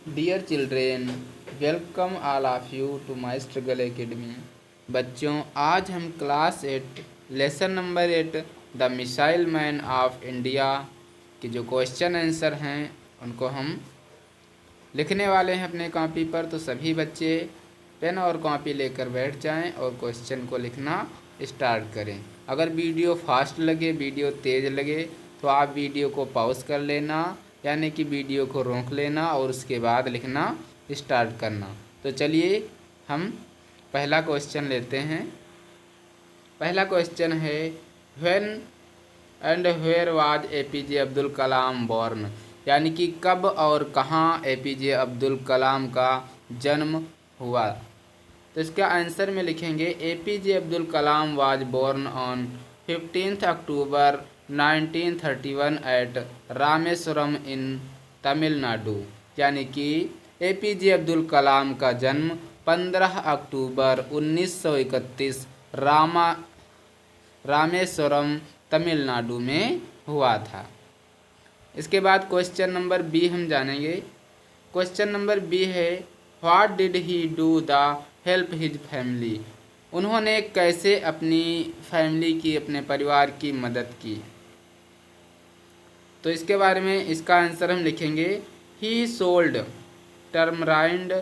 Dear children, welcome all of you to my struggle academy. बच्चों, आज हम class 8 lesson number 8 the missile man of India के जो question answer हैं उनको हम लिखने वाले हैं अपने कॉपी पर। तो सभी बच्चे पेन और कॉपी लेकर बैठ जाएं और क्वेश्चन को लिखना स्टार्ट करें। अगर वीडियो फास्ट लगे, वीडियो तेज़ लगे तो आप वीडियो को पॉज कर लेना, यानी कि वीडियो को रोक लेना और उसके बाद लिखना स्टार्ट करना। तो चलिए हम पहला क्वेश्चन लेते हैं। पहला क्वेश्चन है, when and where was APJ Abdul Kalam born, यानी कि कब और कहाँ एपीजे अब्दुल कलाम का जन्म हुआ। तो इसका आंसर में लिखेंगे APJ Abdul Kalam was born on 15 October 1931 at Rameswaram in Tamil Nadu, यानी कि एपीजे अब्दुल कलाम का जन्म 15 अक्टूबर 1931 रामेश्वरम तमिलनाडु में हुआ था। इसके बाद क्वेश्चन नंबर बी हम जानेंगे। क्वेश्चन नंबर बी है, what did he do the help his family, उन्होंने कैसे अपनी फैमिली की, अपने परिवार की मदद की। तो इसके बारे में इसका आंसर हम लिखेंगे, he sold tamarind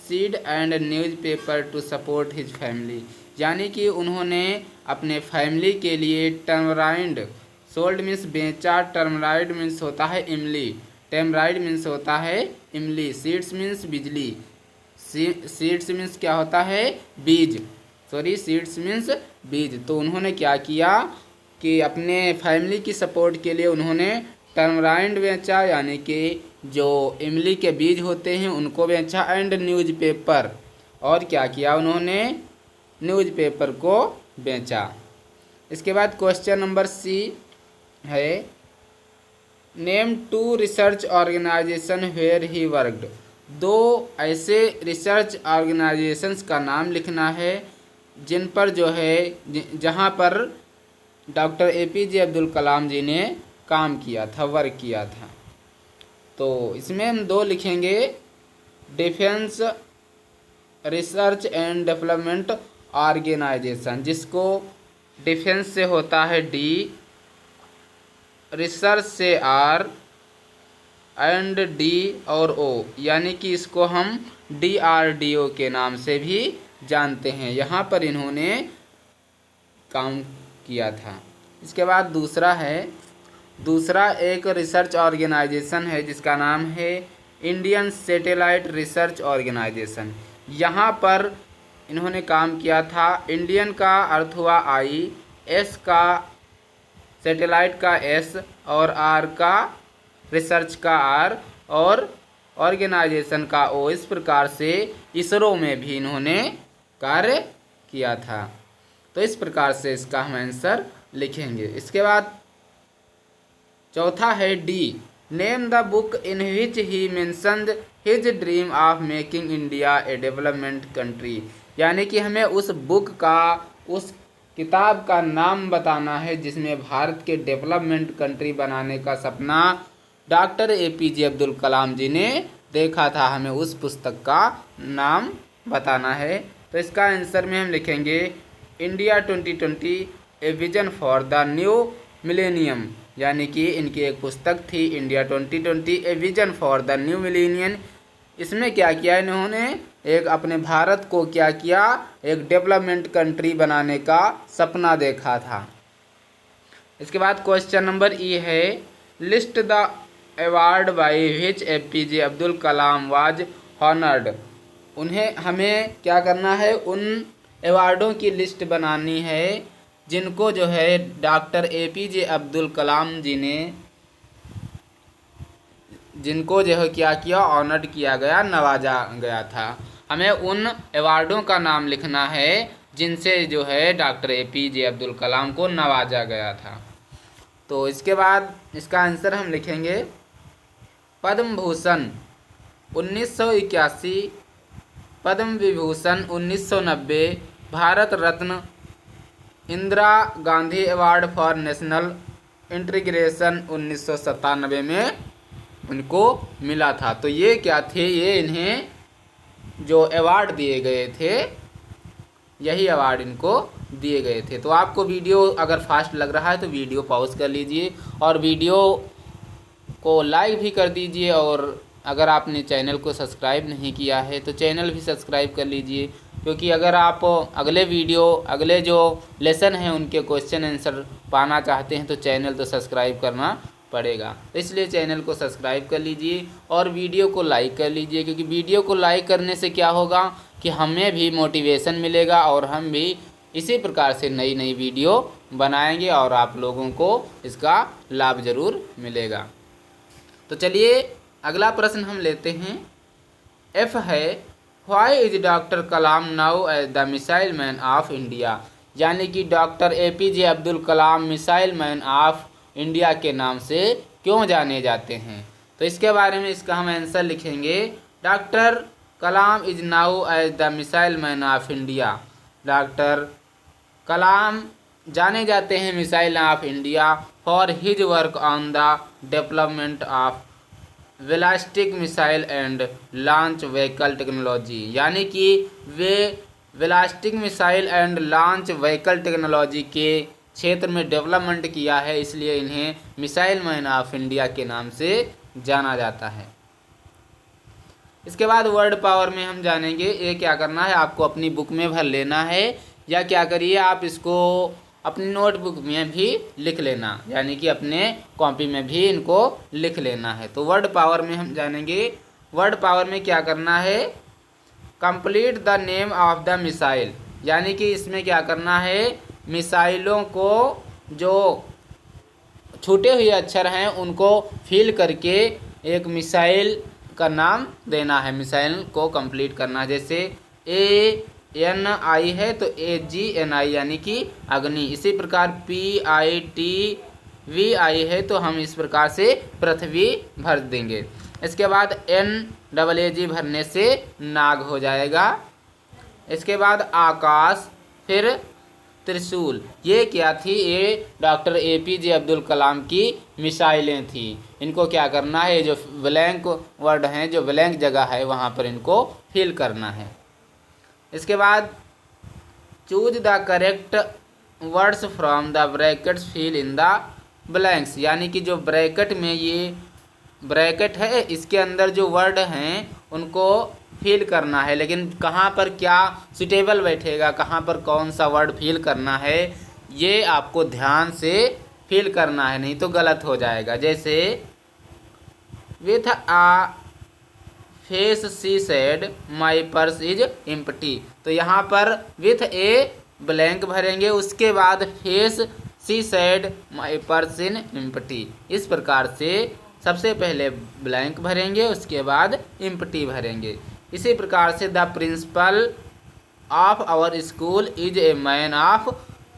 seed and newspaper to support his family, यानी कि उन्होंने अपने फैमिली के लिए टर्मराइंड, सोल्ड मीन्स बेचा, टर्मराइड मीन्स होता है इमली, टेमराइड मीन्स होता है इमली, सीड्स मीन्स बिजली, सीड्स मीन्स क्या होता है, बीज, सॉरी सीड्स मीन्स बीज। तो उन्होंने क्या किया कि अपने फैमिली की सपोर्ट के लिए उन्होंने टर्मराइंड बेचा, यानी कि जो इमली के बीज होते हैं उनको बेचा, एंड न्यूज़पेपर, और क्या किया उन्होंने, न्यूज़पेपर को बेचा। इसके बाद क्वेश्चन नंबर सी है, name two research organisation where he worked, दो ऐसे रिसर्च ऑर्गेनाइजेशंस का नाम लिखना है जिन पर जो है, जहाँ पर डॉक्टर एपीजे अब्दुल कलाम जी ने काम किया था, वर्क किया था। तो इसमें हम दो लिखेंगे, defence research and development organisation, जिसको डिफेंस से होता है डी, रिसर्च से आर, एंड डी और ओ, यानी कि इसको हम DRDO के नाम से भी जानते हैं। यहाँ पर इन्होंने काम किया था। इसके बाद दूसरा एक रिसर्च ऑर्गेनाइजेशन है जिसका नाम है इंडियन सैटेलाइट रिसर्च ऑर्गेनाइजेशन। यहाँ पर इन्होंने काम किया था। इंडियन का अर्थ हुआ I, एस का सैटेलाइट का S और R का रिसर्च का R और ऑर्गेनाइजेशन का O। इस प्रकार से इसरो में भी इन्होंने कार्य किया था। तो इस प्रकार से इसका हम आंसर लिखेंगे। इसके बाद चौथा है D, name the book in which he mentioned his dream of making India A development country, यानी कि हमें उस बुक का, उस किताब का नाम बताना है जिसमें भारत के डेवलपमेंट कंट्री बनाने का सपना डॉक्टर एपीजे अब्दुल कलाम जी ने देखा था। हमें उस पुस्तक का नाम बताना है। तो इसका आंसर में हम लिखेंगे India 2020 a vision for the new millennium, यानी कि इनकी एक पुस्तक थी India 2020 a vision for the new millennium. इसमें क्या किया इन्होंने, एक अपने भारत को क्या किया, एक डेवलपमेंट कंट्री बनाने का सपना देखा था। इसके बाद क्वेश्चन नंबर ई है, list the award by which APJ Abdul Kalam was honoured, हमें क्या करना है, उन अवार्डों की लिस्ट बनानी है जिनको जो है डॉक्टर एपीजे अब्दुल कलाम जी ने, जिनको जो है क्या किया, ऑनर्ड किया गया, नवाजा गया था। हमें उन अवार्डों का नाम लिखना है जिनसे जो है डॉक्टर एपीजे अब्दुल कलाम को नवाजा गया था। तो इसके बाद इसका आंसर हम लिखेंगे, Padma Bhushan 1981, Padma Vibhushan 1990, Bharat Ratna, Indira Gandhi award for national integration 1997 में उनको मिला था। तो ये क्या थे, ये इन्हें जो अवार्ड दिए गए थे, यही अवार्ड इनको दिए गए थे। तो आपको वीडियो अगर फास्ट लग रहा है तो वीडियो पॉज कर लीजिए और वीडियो को लाइक भी कर दीजिए, और अगर आपने चैनल को सब्सक्राइब नहीं किया है तो चैनल भी सब्सक्राइब कर लीजिए, क्योंकि अगर आप अगले वीडियो, अगले जो लेसन हैं उनके क्वेश्चन आंसर पाना चाहते हैं तो चैनल तो सब्सक्राइब करना पड़ेगा। इसलिए चैनल को सब्सक्राइब कर लीजिए और वीडियो को लाइक कर लीजिए, क्योंकि वीडियो को लाइक करने से क्या होगा कि हमें भी मोटिवेशन मिलेगा और हम भी इसी प्रकार से नई नई वीडियो बनाएंगे और आप लोगों को इसका लाभ ज़रूर मिलेगा। तो चलिए अगला प्रश्न हम लेते हैं। एफ है, why is doctor Kalam known as the missile man of India, यानी कि doctor APJ Abdul Kalam missile man of India के नाम से क्यों जाने जाते हैं। तो इसके बारे में इसका हम आंसर लिखेंगे। Doctor Kalam is known as the missile man of India, doctor Kalam जाने जाते हैं missile of India for his work on the development of ballistic missile and launch vehicle technology, यानी कि वे ballistic missile and launch vehicle technology के क्षेत्र में development किया है, इसलिए इन्हें मिसाइल मैन ऑफ इंडिया के नाम से जाना जाता है। इसके बाद वर्ड पावर में हम जानेंगे। ये क्या करना है, आपको अपनी बुक में भर लेना है, या क्या करिए आप इसको अपनी नोटबुक में भी लिख लेना, यानी कि अपने कॉपी में भी इनको लिख लेना है। तो वर्ड पावर में हम जानेंगे। वर्ड पावर में क्या करना है, complete the name of the missile, यानी कि इसमें क्या करना है, मिसाइलों को जो छूटे हुए अक्षर हैं उनको फिल करके एक मिसाइल का नाम देना है, मिसाइल को कंप्लीट करना है। जैसे ANI है तो AGNI यानी कि अग्नि, इसी प्रकार PITVI है तो हम इस प्रकार से पृथ्वी भर देंगे। इसके बाद NAAG भरने से नाग हो जाएगा। इसके बाद आकाश, फिर त्रिशूल। ये क्या थी, ये डॉक्टर APJ अब्दुल कलाम की मिसाइलें थी। इनको क्या करना है, जो ब्लैंक वर्ड हैं, जो ब्लैंक जगह है वहाँ पर इनको फिल करना है। इसके बाद choose the correct words from the brackets fill in the blanks, यानी कि जो ब्रैकेट में, ये ब्रैकेट है इसके अंदर जो वर्ड हैं उनको फिल करना है, लेकिन कहाँ पर क्या सुटेबल बैठेगा, कहाँ पर कौन सा वर्ड फिल करना है, ये आपको ध्यान से फिल करना है, नहीं तो गलत हो जाएगा। जैसे with a face she said my purse is empty, तो यहाँ पर विथ ए ब्लैंक भरेंगे, उसके बाद face she said my purse in empty. इस प्रकार से सबसे पहले ब्लैंक भरेंगे, उसके बाद एम्प्टी भरेंगे। इसी प्रकार से the principal of our school is a man of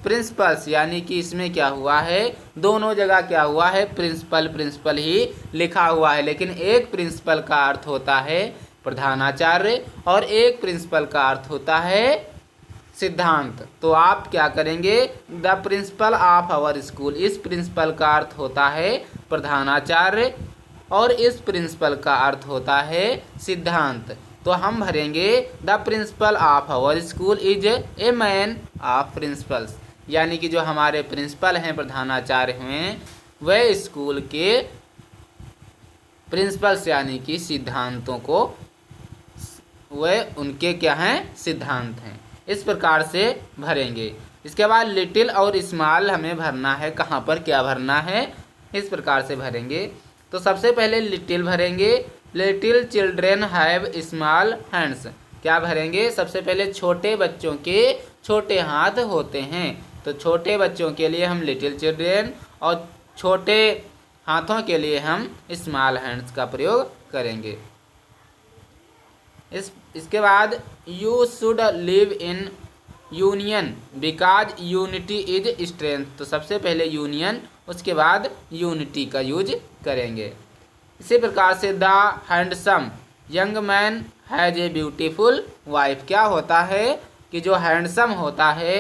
principles, यानी कि इसमें क्या हुआ है, दोनों जगह क्या हुआ है, प्रिंसिपल प्रिंसिपल ही लिखा हुआ है, लेकिन एक प्रिंसिपल का अर्थ होता है प्रधानाचार्य और एक प्रिंसिपल का अर्थ होता है सिद्धांत। तो आप क्या करेंगे, the principal of our school, इस प्रिंसिपल का अर्थ होता है प्रधानाचार्य और इस प्रिंसिपल का अर्थ होता है सिद्धांत। तो हम भरेंगे the principal of our school is a man of principles, यानी कि जो हमारे प्रिंसिपल हैं, प्रधानाचार्य हैं, वह स्कूल के प्रिंसिपल्स यानी कि सिद्धांतों को, वह उनके क्या हैं, सिद्धांत हैं। इस प्रकार से भरेंगे। इसके बाद लिटिल और स्मॉल हमें भरना है, कहाँ पर क्या भरना है, इस प्रकार से भरेंगे। तो सबसे पहले लिटिल भरेंगे। Little children have small hands, क्या भरेंगे, सबसे पहले छोटे बच्चों के छोटे हाथ होते हैं, तो छोटे बच्चों के लिए हम लिटिल चिल्ड्रेन और छोटे हाथों के लिए हम स्मॉल हैंड्स का प्रयोग करेंगे। इसके बाद you should live in union because unity is strength, तो सबसे पहले यूनियन, उसके बाद यूनिटी का यूज करेंगे। इसी प्रकार से the handsome young man has a beautiful wife, क्या होता है कि जो हैंडसम होता है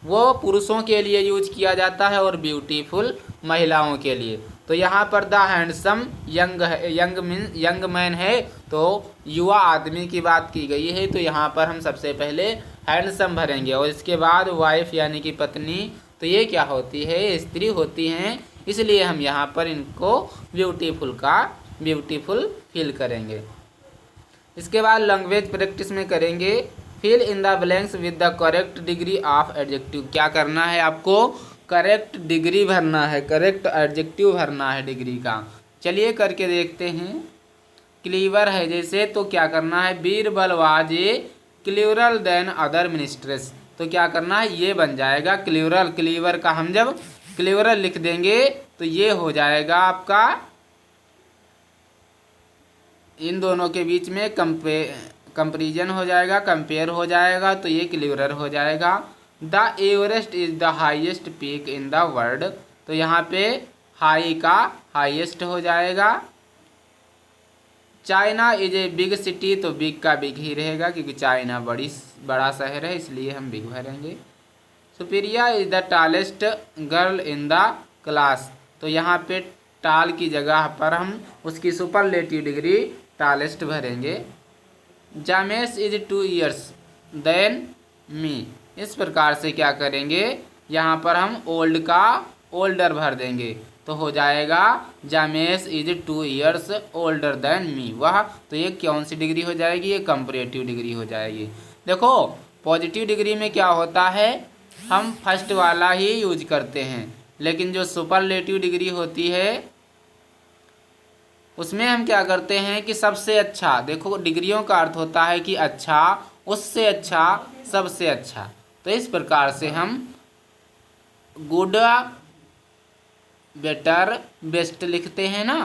वो पुरुषों के लिए यूज किया जाता है और ब्यूटीफुल महिलाओं के लिए। तो यहाँ पर द हैंडसम यंग मैन है, तो युवा आदमी की बात की गई है, तो यहाँ पर हम सबसे पहले हैंडसम भरेंगे। और इसके बाद वाइफ यानी कि पत्नी, तो ये क्या होती है, स्त्री होती हैं, इसलिए हम यहाँ पर इनको ब्यूटीफुल फील करेंगे। इसके बाद लैंग्वेज प्रैक्टिस में करेंगे fill in the blanks with the correct degree of adjective. क्या करना है आपको, करेक्ट डिग्री भरना है, करेक्ट एडजेक्टिव भरना है डिग्री का। चलिए करके देखते हैं। क्लीवर है जैसे, तो क्या करना है, Birbal was a cleverer than other ministers, तो क्या करना है, ये बन जाएगा क्लीवरल। क्लीवर का हम जब क्लीवरल लिख देंगे तो ये हो जाएगा आपका, इन दोनों के बीच में कंपेरिजन हो जाएगा, कंपेयर हो जाएगा, तो ये क्लीवरल हो जाएगा। The Everest is the highest peak in the world, तो यहाँ पे हाई का हाईएस्ट हो जाएगा। China is a big city, तो बिग का बिग ही रहेगा क्योंकि चाइना बड़ा शहर है, इसलिए हम बिग भरेंगे। सुपीरिया is the tallest girl in the class, तो यहाँ पे टाल की जगह पर हम उसकी सुपरलेटिव डिग्री टॉलेस्ट भरेंगे। James is 2 years than me, इस प्रकार से क्या करेंगे, यहाँ पर हम ओल्ड का ओल्डर भर देंगे, तो हो जाएगा James is 2 years older than me, वह, तो ये कौन सी डिग्री हो जाएगी, ये कंपैरेटिव डिग्री हो जाएगी। देखो पॉजिटिव डिग्री में क्या होता है, हम फर्स्ट वाला ही यूज करते हैं, लेकिन जो सुपरलेटिव डिग्री होती है उसमें हम क्या करते हैं कि सबसे अच्छा, देखो डिग्रियों का अर्थ होता है कि अच्छा, उससे अच्छा, सबसे अच्छा, तो इस प्रकार से हम गुड, बेटर, बेस्ट लिखते हैं ना,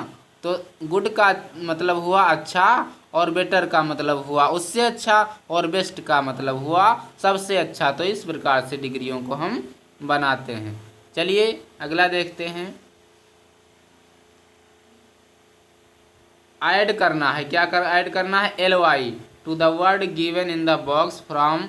तो गुड का मतलब हुआ अच्छा और बेटर का मतलब हुआ उससे अच्छा और बेस्ट का मतलब हुआ सबसे अच्छा, तो इस प्रकार से डिग्रियों को हम बनाते हैं। चलिए अगला देखते हैं। ऐड करना है, क्या ऐड करना है, ly to the word given in the box from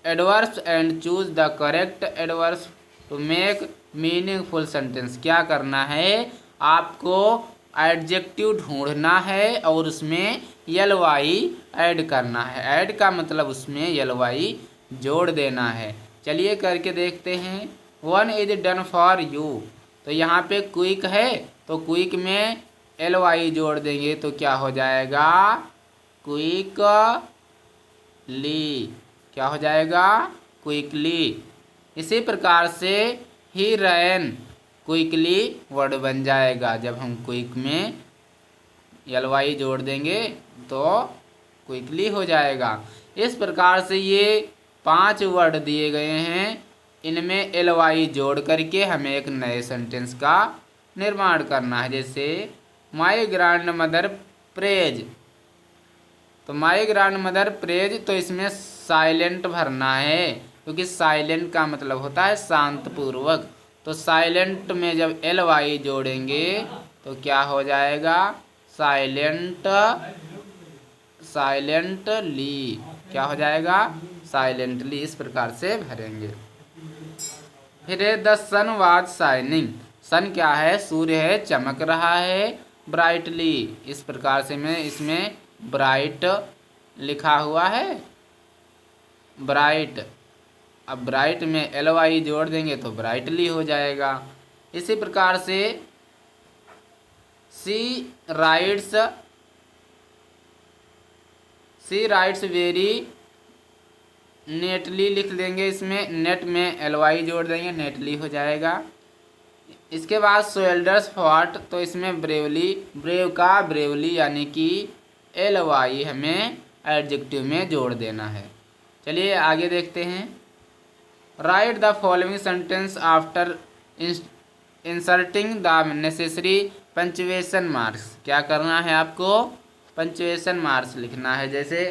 adverbs and choose the correct adverbs to make meaningful sentence. क्या करना है, आपको एडजेक्टिव ढूंढना है और उसमें ly ऐड करना है। ऐड का मतलब उसमें ly जोड़ देना है। चलिए करके देखते हैं। 1 इज डन फॉर यू, तो यहाँ पे क्विक है, तो क्विक में ly जोड़ देंगे तो क्या हो जाएगा, क्विकली, क्या हो जाएगा, क्विकली। इसी प्रकार से ही रैन क्विकली वर्ड बन जाएगा, जब हम क्विक में ly जोड़ देंगे तो क्विकली हो जाएगा। इस प्रकार से ये 5 वर्ड दिए गए हैं, इनमें ly जोड़ करके हमें एक नए सेंटेंस का निर्माण करना है। जैसे माई ग्रैंड मदर प्रेज, तो माई ग्रैंड मदर प्रेज, तो इसमें साइलेंट भरना है क्योंकि साइलेंट का मतलब होता है शांतपूर्वक, तो साइलेंट में जब ly जोड़ेंगे तो क्या हो जाएगा, साइलेंटली, क्या हो जाएगा, साइलेंटली, इस प्रकार से भरेंगे। फिर द सन वाज शाइनिंग, सन क्या है, सूर्य है, चमक रहा है, ब्राइटली, इस प्रकार से मैं इसमें ब्राइट लिखा हुआ है, ब्राइट, अब ब्राइट में ly जोड़ देंगे तो ब्राइटली हो जाएगा। इसी प्रकार से सी राइट्स वेरी नेटली लिख देंगे, इसमें नेट में ly जोड़ देंगे, नेटली हो जाएगा। इसके बाद शोल्डर्स फॉट, तो इसमें ब्रेवली, ब्रेव का ब्रेवली यानी कि ly हमें एडजेक्टिव में जोड़ देना है। चलिए आगे देखते हैं। Right the following sentence after inserting the necessary punctuation marks, क्या करना है आपको, पंक्चुएशन मार्क्स लिखना है। जैसे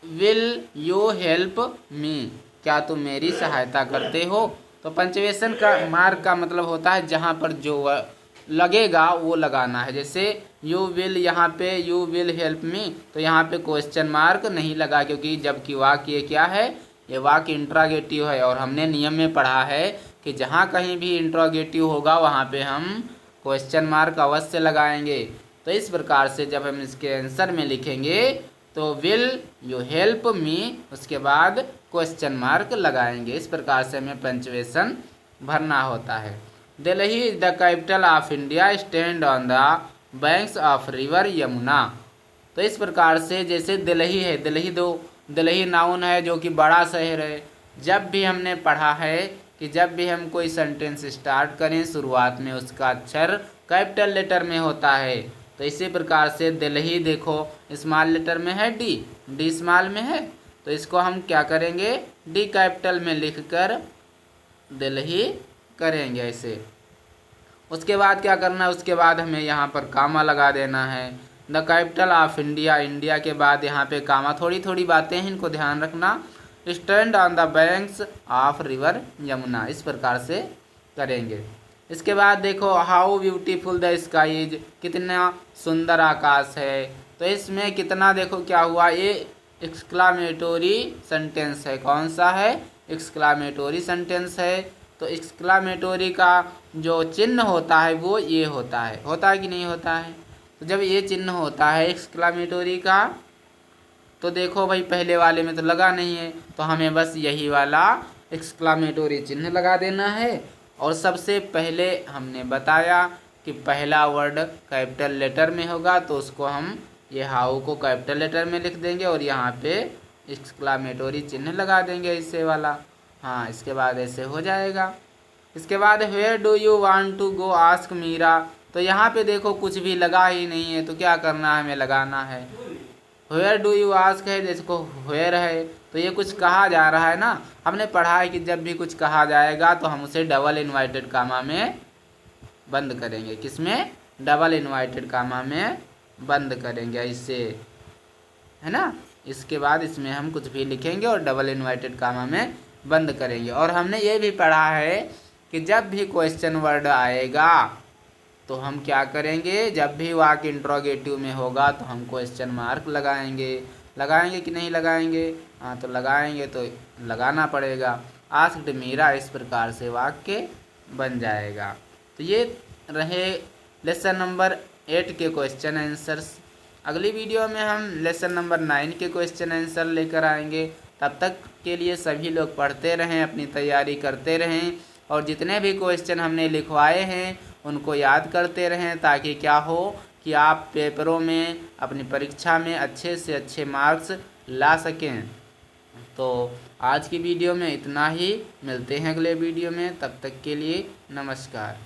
विल यू हेल्प मी, क्या तुम मेरी सहायता करते हो, तो पंक्चुएशन का मार्क का मतलब होता है जहाँ पर जो लगेगा वो लगाना है। जैसे यू विल, यहाँ पे यू विल हेल्प मी, तो यहाँ पे क्वेश्चन मार्क नहीं लगा क्योंकि जबकि वाक्य क्या है, ये वाक्य इंट्रागेटिव है और हमने नियम में पढ़ा है कि जहाँ कहीं भी इंट्रोगेटिव होगा वहाँ पे हम क्वेश्चन मार्क अवश्य लगाएंगे। तो इस प्रकार से जब हम इसके आंसर में लिखेंगे तो विल यू हेल्प मी, उसके बाद क्वेश्चन मार्क लगाएंगे। इस प्रकार से हमें पंक्चुएशन भरना होता है। Delhi is the capital of India, stand on the banks of river Yamuna. तो इस प्रकार से जैसे दिल्ली है, दिल्ली नाउन है जो कि बड़ा शहर है। जब भी हमने पढ़ा है कि जब भी हम कोई सेंटेंस स्टार्ट करें शुरुआत में उसका अक्षर कैपिटल लेटर में होता है। तो इसी प्रकार से दिल्ली देखो स्मॉल लेटर में है, डी स्मॉल में है, तो इसको हम क्या करेंगे डी कैपिटल में लिखकर दिल्ली करेंगे ऐसे। उसके बाद क्या करना है, उसके बाद हमें यहाँ पर कामा लगा देना है। The capital of India, India के बाद यहाँ पे कामा, थोड़ी थोड़ी बातें हैं इनको ध्यान रखना। Stand on the banks of river Yamuna, इस प्रकार से करेंगे। इसके बाद देखो how beautiful the sky is, कितना सुंदर आकाश है। तो इसमें कितना देखो क्या हुआ, ये एक्सक्लामेटोरी सेंटेंस है। कौन सा है, एक्सक्लामेटोरी सेंटेंस है। तो एक्सक्लामेटोरी का जो चिन्ह होता है वो ये होता है कि नहीं होता है। तो जब ये चिन्ह होता है एक्सक्लामेटोरी का, तो देखो भाई पहले वाले में तो लगा नहीं है, तो हमें बस यही वाला एक्सक्लामेटोरी चिन्ह लगा देना है। और सबसे पहले हमने बताया कि पहला वर्ड कैपिटल लेटर में होगा तो उसको हम ये हाउ को कैपिटल लेटर में लिख देंगे और यहाँ पे एक्सक्लामेटोरी चिन्ह लगा देंगे इससे वाला। हाँ, इसके बाद ऐसे हो जाएगा। इसके बाद where do you want to go ask Meera, तो यहाँ पे देखो कुछ भी लगा ही नहीं है, तो क्या करना है, हमें लगाना है। वेयर डू यू आस्क है, देखो वेयर है तो ये कुछ कहा जा रहा है ना। हमने पढ़ा है कि जब भी कुछ कहा जाएगा तो हम उसे डबल इन्वर्टेड कामा में बंद करेंगे। किसमें, डबल इन्वर्टेड कामा में बंद करेंगे इससे, है ना। इसके बाद इसमें हम कुछ भी लिखेंगे और डबल इन्वर्टेड कामा में बंद करेंगे। और हमने ये भी पढ़ा है कि जब भी क्वेश्चन वर्ड आएगा तो हम क्या करेंगे, जब भी वाक्य इंट्रोगेटिव में होगा तो हम क्वेश्चन मार्क लगाएंगे कि नहीं लगाएंगे। हाँ, तो लगाएंगे, तो लगाना पड़ेगा। आस्क्ड मीरा, इस प्रकार से वाक्य बन जाएगा। तो ये रहे लेसन नंबर 8 के क्वेश्चन आंसर्स। अगली वीडियो में हम लेसन नंबर 9 के क्वेश्चन आंसर लेकर आएंगे। तब तक के लिए सभी लोग पढ़ते रहें, अपनी तैयारी करते रहें और जितने भी क्वेश्चन हमने लिखवाए हैं उनको याद करते रहें, ताकि क्या हो कि आप पेपरों में अपनी परीक्षा में अच्छे से अच्छे मार्क्स ला सकें। तो आज की वीडियो में इतना ही, मिलते हैं अगले वीडियो में, तब तक के लिए नमस्कार।